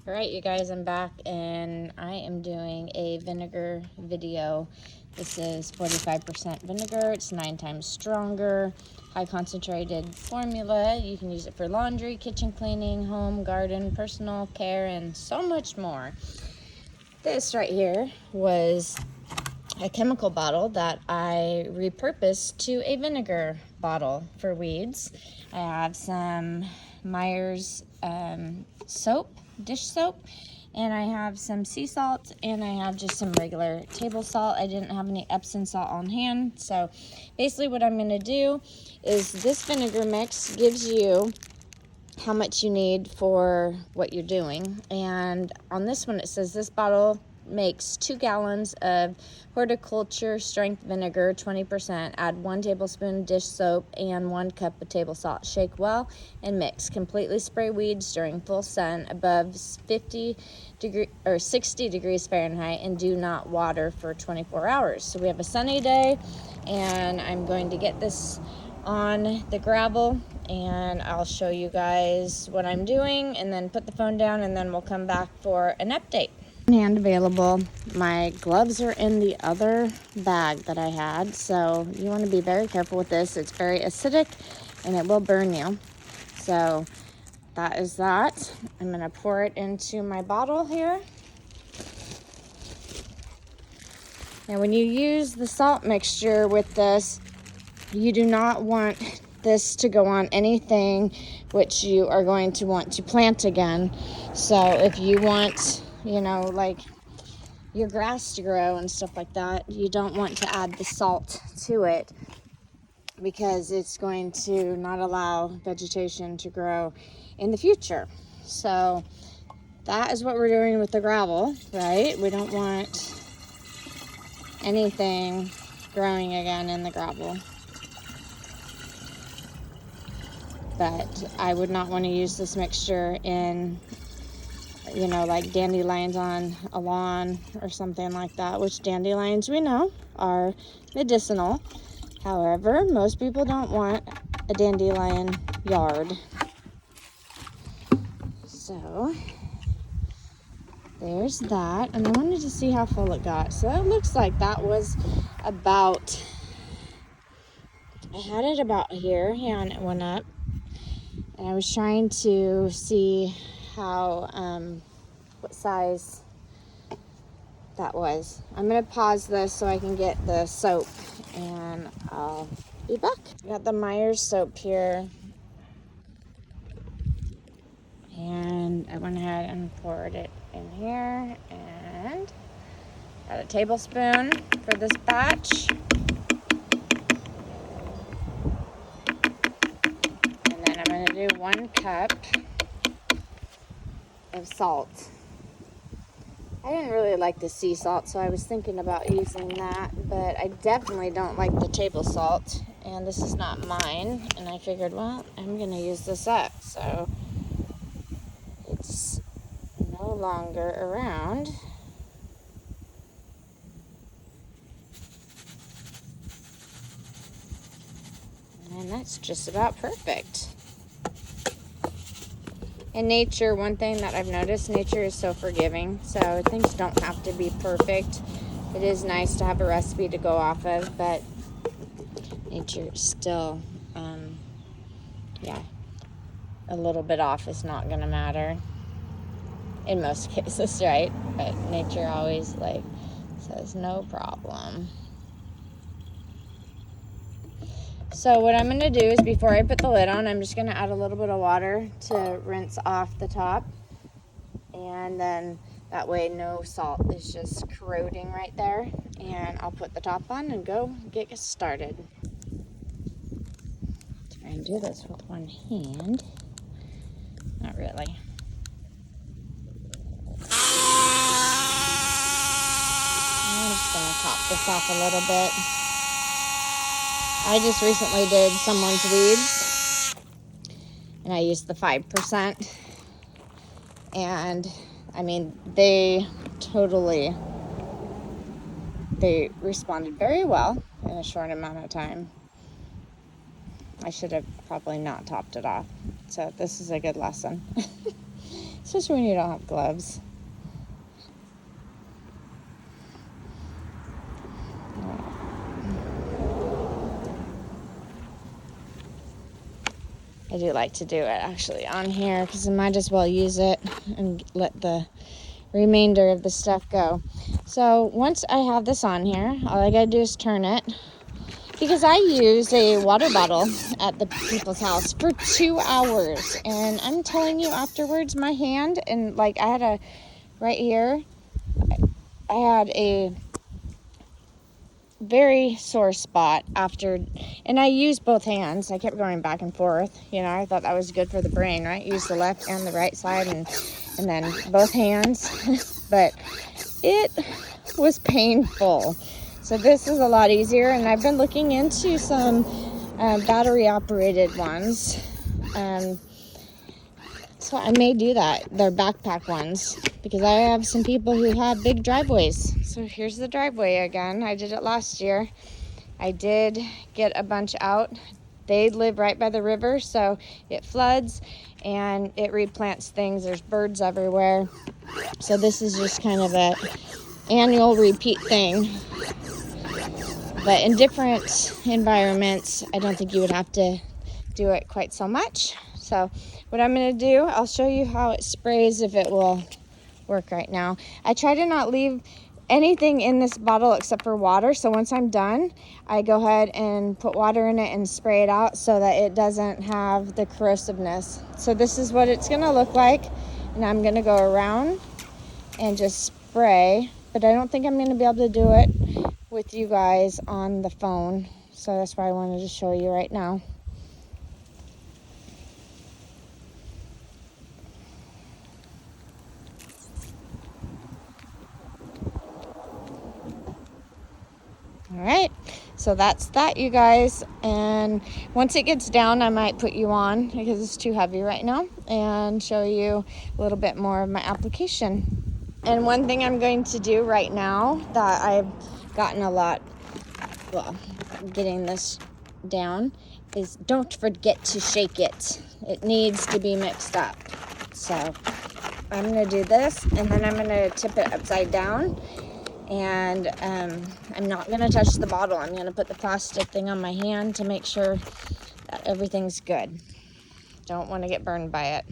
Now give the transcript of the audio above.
All right, you guys, I'm back and I am doing a vinegar video. This is 45% vinegar. It's 9 times stronger, high concentrated formula. You can use it for laundry, kitchen cleaning, home, garden, personal care, and so much more. This right here was a chemical bottle that I repurposed to a vinegar bottle for weeds. I have some Myers soap, dish soap, and I have some sea salt, and I have just some regular table salt. I didn't have any Epsom salt on hand, so basically what I'm going to do is this vinegar mix gives you how much you need for what you're doing. And on this one it says this bottle makes 2 gallons of horticulture strength vinegar, 20%. Add 1 tablespoon dish soap and 1 cup of table salt. Shake well and mix. Completely spray weeds during full sun above 60 degrees Fahrenheit, and do not water for 24 hours. So we have a sunny day, and I'm going to get this on the gravel and I'll show you guys what I'm doing and then put the phone down, and then we'll come back for an update. Hand available. My gloves are in the other bag that I had, so you want to be very careful with this. It's very acidic and it will burn you. So that is that. I'm going to pour it into my bottle here. Now when you use the salt mixture with this, you do not want this to go on anything which you are going to want to plant again. So if you want, you know, like your grass to grow and stuff like that, you don't want to add the salt to it, because it's going to not allow vegetation to grow in the future. So that is what we're doing with the gravel, right? We don't want anything growing again in the gravel. But I would not want to use this mixture in, you know, like dandelions on a lawn or something like that, which dandelions we know are medicinal. However, most people don't want a dandelion yard. So there's that. And I wanted to see how full it got. So it looks like that was about, I had it about here. Yeah, and it went up. And I was trying to see how, what size that was. I'm going to pause this so I can get the soap, and I'll be back. I got the Myers soap here, and I went ahead and poured it in here, and got a tablespoon for this batch. And then I'm going to do 1 cup of salt. I didn't really like the sea salt, so I was thinking about using that, but I definitely don't like the table salt, and this is not mine, and I figured, well, I'm going to use this up, so it's no longer around. And that's just about perfect. In nature, one thing that I've noticed, nature is so forgiving, so things don't have to be perfect. It is nice to have a recipe to go off of, but nature still, yeah, a little bit off is not going to matter in most cases, right? But nature always, like, says no problem. So what I'm going to do is, before I put the lid on, I'm just going to add a little bit of water to rinse off the top. And then that way no salt is just corroding right there. And I'll put the top on and go get started. Try and do this with one hand. Not really. I'm just going to top this off a little bit. I just recently did someone's weeds, and I used the 5%, and I mean, they responded very well in a short amount of time. I should have probably not topped it off, so this is a good lesson. especially when you don't have gloves. I do like to do it actually on here because I might as well use it and let the remainder of the stuff go. So once I have this on here, all I gotta do is turn it, because I use a water bottle at the people's house for 2 hours, and I'm telling you, afterwards my hand, and like I had a right here, I had a very sore spot after, and I used both hands. I kept going back and forth, you know. I thought that was good for the brain, right? Use the left and the right side, and then both hands. But it was painful. So this is a lot easier, and I've been looking into some battery operated ones. So I may do that. They're backpack ones, because I have some people who have big driveways. So here's the driveway again. I did it last year. I did get a bunch out. They live right by the river, so it floods and it replants things. There's birds everywhere. So this is just kind of a annual repeat thing. But in different environments, I don't think you would have to do it quite so much. So what I'm going to do, I'll show you how it sprays, if it will work right now. I try to not leave anything in this bottle except for water. So once I'm done, I go ahead and put water in it and spray it out so that it doesn't have the corrosiveness. So this is what it's going to look like. And I'm going to go around and just spray. But I don't think I'm going to be able to do it with you guys on the phone. So that's why I wanted to show you right now. All right, so that's that, you guys. And once it gets down, I might put you on, because it's too heavy right now, and show you a little bit more of my application. And one thing I'm going to do right now that I've gotten a lot, well, getting this down, is don't forget to shake it. It needs to be mixed up. So I'm going to do this, and then I'm going to tip it upside down. And I'm not going to touch the bottle. I'm going to put the plastic thing on my hand to make sure that everything's good. Don't want to get burned by it.